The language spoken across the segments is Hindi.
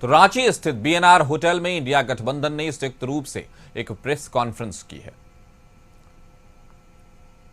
तो रांची स्थित बीएनआर होटल में इंडिया गठबंधन ने संयुक्त रूप से एक प्रेस कॉन्फ्रेंस की है।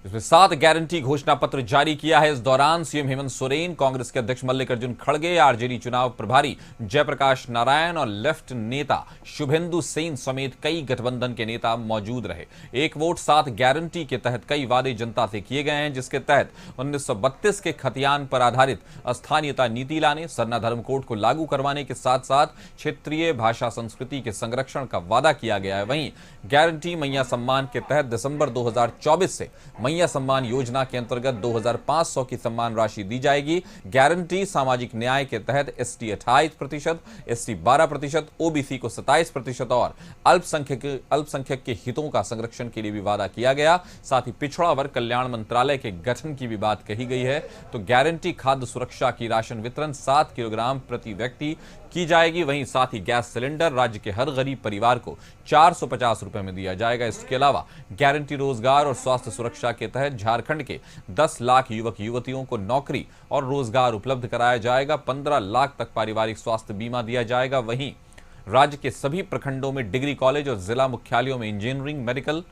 इसमें 7 गारंटी घोषणा पत्र जारी किया है। इस दौरान सीएम हेमंत सोरेन, कांग्रेस के अध्यक्ष मल्लिकार्जुन खड़गे, आरजेडी चुनाव प्रभारी जयप्रकाश नारायण और लेफ्ट नेता शुभेंदु सेन समेत कई गठबंधन के नेता मौजूद रहे। एक वोट 7 गारंटी के तहत कई वादे जनता से किए गए हैं, जिसके तहत 1932 के खतियान पर आधारित स्थानीयता नीति लाने, सरना धर्म कोड को लागू करवाने के साथ साथ क्षेत्रीय भाषा संस्कृति के संरक्षण का वादा किया गया है। वहीं गारंटी मैया सम्मान के तहत दिसंबर 2024 से मैया सम्मान योजना के अंतर्गत 2500 की सम्मान राशि दी जाएगी। गारंटी सामाजिक न्याय के तहत एसटी 28%, एसटी 12%, ओबीसी को 27% और अल्पसंख्यक के हितों का संरक्षण के लिए भी वादा किया गया। साथ ही पिछड़ा वर्ग कल्याण मंत्रालय के गठन की भी बात कही गई है। तो गारंटी खाद्य सुरक्षा की राशन वितरण 7 किलोग्राम प्रति व्यक्ति की जाएगी। वहीं साथ ही गैस सिलेंडर राज्य के हर गरीब परिवार को 450 रुपए में दिया जाएगा। इसके अलावा गारंटी रोजगार और स्वास्थ्य सुरक्षा के तहत झारखंड के 10 लाख युवक युवतियों को नौकरी और रोजगार उपलब्ध कराया जाएगा। 15 लाख तक पारिवारिक स्वास्थ्य बीमा दिया जाएगा। वहीं राज्य के सभी प्रखंडों में डिग्री कॉलेज और जिला मुख्यालयों में इंजीनियरिंग, मेडिकल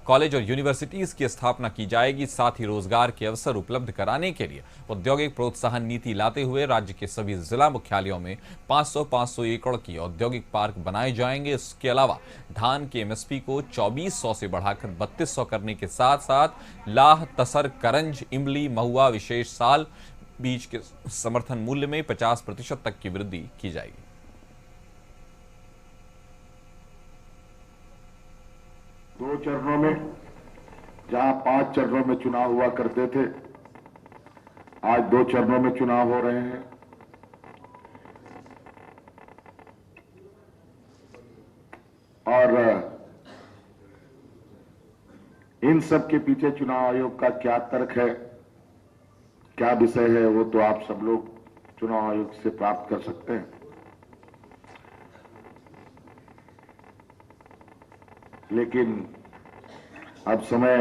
कॉलेज और यूनिवर्सिटीज की स्थापना की जाएगी। साथ ही रोजगार के अवसर उपलब्ध कराने के लिए औद्योगिक प्रोत्साहन नीति लाते हुए राज्य के सभी जिला मुख्यालयों में 500 एकड़ की औद्योगिक पार्क बनाए जाएंगे। इसके अलावा धान के एमएसपी को 2400 से बढ़ाकर 3200 करने के साथ साथ लाह, तसर, करंज, इमली, महुआ विशेष साल बीज के समर्थन मूल्य में 50% तक की वृद्धि की जाएगी। दो चरणों में, जहां 5 चरणों में चुनाव हुआ करते थे, आज 2 चरणों में चुनाव हो रहे हैं। और इन सब के पीछे चुनाव आयोग का क्या तर्क है, क्या विषय है, वो तो आप सब लोग चुनाव आयोग से प्राप्त कर सकते हैं। लेकिन अब समय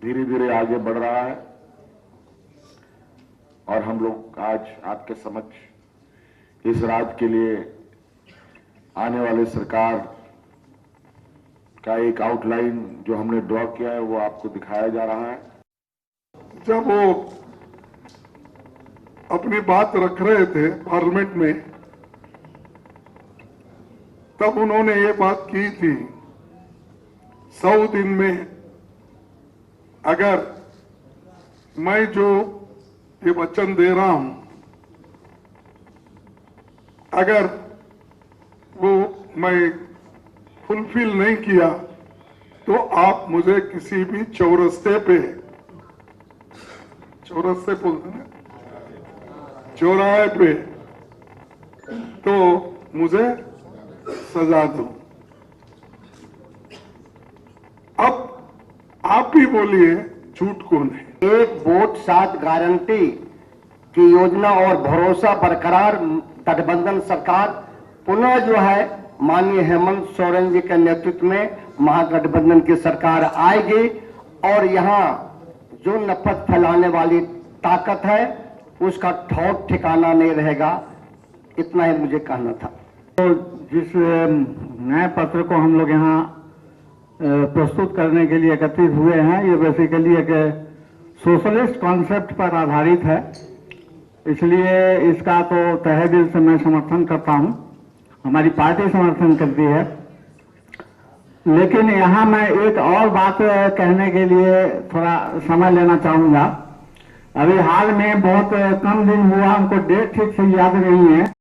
धीरे धीरे आगे बढ़ रहा है और हम लोग आज आपके समक्ष इस राज्य के लिए आने वाले सरकार का एक आउटलाइन जो हमने ड्रॉ किया है वो आपको दिखाया जा रहा है। जब वो अपनी बात रख रहे थे पार्लियामेंट में, तब उन्होंने ये बात की थी 100 दिन में अगर मैं जो ये वचन दे रहा हूं, अगर वो मैं फुलफिल नहीं किया तो आप मुझे किसी भी चौरस्ते पे, चौरस्ते बोलते हैं, चौराहे पे, तो मुझे सजा दो। अब आप भी बोलिए झूठ कौन है। एक वोट 7 गारंटी की योजना और भरोसा बरकरार गठबंधन सरकार पुनः जो है माननीय हेमंत सोरेन जी के नेतृत्व में महागठबंधन की सरकार आएगी और यहाँ जो नफरत फैलाने वाली ताकत है उसका ठौर ठिकाना नहीं रहेगा। इतना ही मुझे कहना था। तो जिस नए पत्र को हम लोग यहाँ प्रस्तुत करने के लिए एकत्रित हुए हैं, ये बेसिकली एक सोशलिस्ट कॉन्सेप्ट पर आधारित है, इसलिए इसका तो तहे दिल से मैं समर्थन करता हूं, हमारी पार्टी समर्थन करती है। लेकिन यहाँ मैं एक और बात कहने के लिए थोड़ा समय लेना चाहूंगा। अभी हाल में बहुत कम दिन हुआ, हमको डेट ठीक से याद नहीं है।